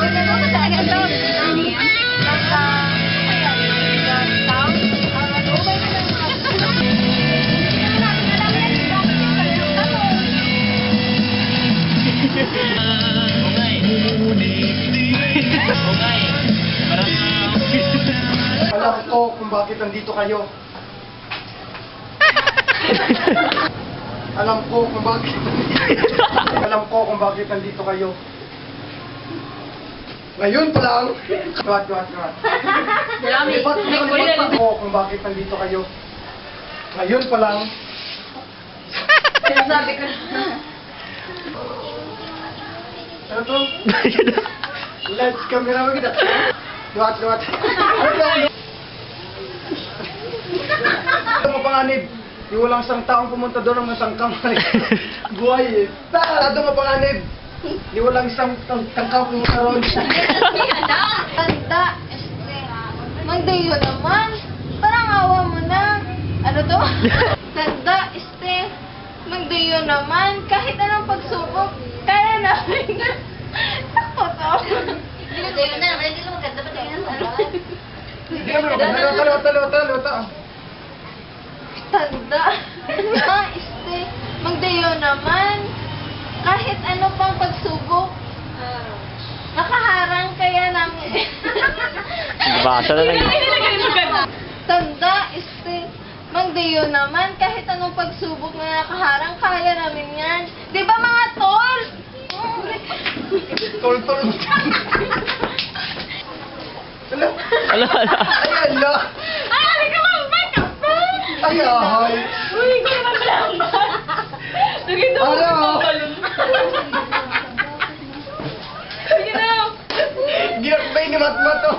Ano ba talaga ito? Alam ko kung bakit nandito kayo. Alam ko kung bakit nandito kayo. Ngayon pa lang. Cut. Alam ko kung bakit nandito kayo. Ngayon pa lang. Sabi ko Ano to? Let's camera mo kita. Luwat. Ano mo panganib? Di walang isang taong pumunta doon ng isang kamay. Buhay eh. Ano mo panganib? Di walang isang tangkang pumunta doon. Tanda, Magdayo naman. Parang awa mo na. Ano to? Tanda, Magdayo naman. Kahit anong pagsubok, kaya namin. Ako to. Magdayo na naman. Hindi mo maganda pa tingnan sa ano. Talota. Tanda, Magdayo naman. Kahit ano pang pagsubok, nakaharang kaya namin. Basa na lang. Tanda, Magdayo naman. Kahit anong pagsubok na nakaharang, kaya namin yan. Di ba mga tol? Tol. Ala. Ayan na. Ay, hindi ka mag-back up ba? Ay. Uy, ko naman lang ba? Sige na, Ano? Sige na. Ginakbay ni Matmat to.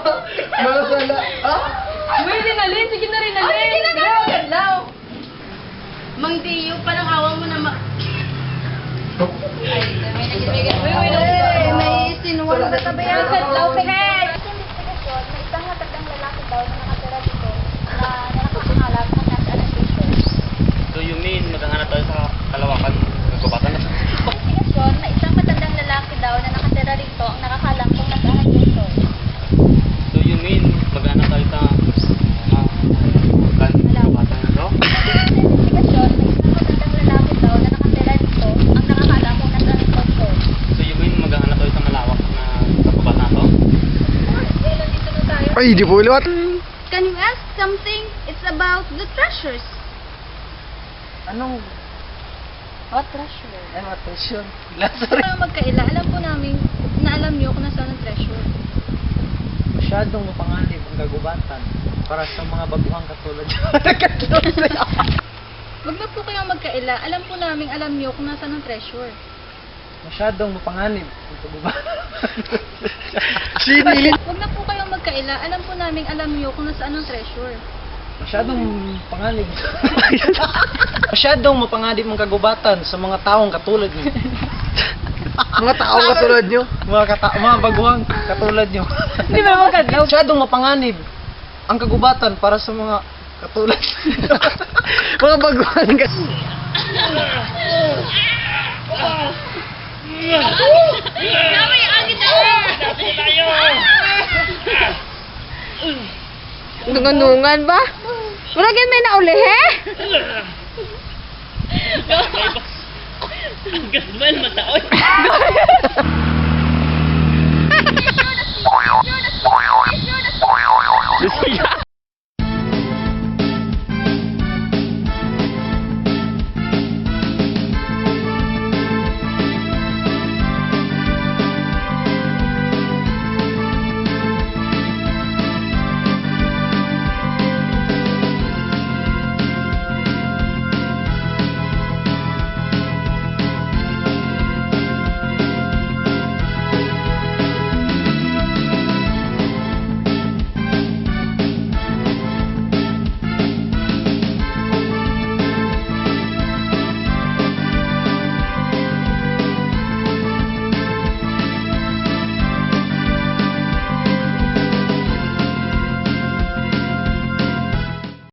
Malasala. Ha? Uy, rinalin. Sige na, rinalin. Oh, sige na, galaw. Mangdiyo, parang awa mo na may sinuwag na tabayan. Kadlaw, pekay. May isang matandang lalaki daw na nakatira dito na nakapagpangalan ng nasa annotation. So you mean, maghanap tayo sa Kalawakan, Gubatan na? Investigasyon na isang matandang lalaki daw na nakatira dito ang nakakalang kung nasa annotation. So you mean, maghanap tayo sa Gubatan na, no? Investigasyon na isang matandang lalaki daw na nakatira dito ang nakakalang kung nasa annotation. So you mean, maghanap tayo sa malawak na Gubatan na to? Dito na tayo. Ay, di po liwat. Can you ask something? It's about the treasures. Anong? What treasure? Ano attention? Para magkaila, alam po namin na alam niyo kung nasaan ang treasure. Masyadong mapanganib ang kagubatan para sa mga baguhang katulad Wag na po kayong magkaila, alam po namin alam niyo kung nasaan ang treasure. Masyadong mapanganib ang kagubatan. Sinilip. Wag na po kayong magkaila, alam po namin alam niyo kung nasaan ang treasure. Masyadong mapanganib. Masyadong mapanganib ang kagubatan sa mga taong katulad niyo. Mga taong katulad nyo. Mga baguhang katulad niyo. Di ba magkadlaw? Masyadong mapanganib ang kagubatan para sa mga katulad niyo. Mga baguhan ka. Nungan ba? Wala gan may nauli, he? Ang gasman, mataon.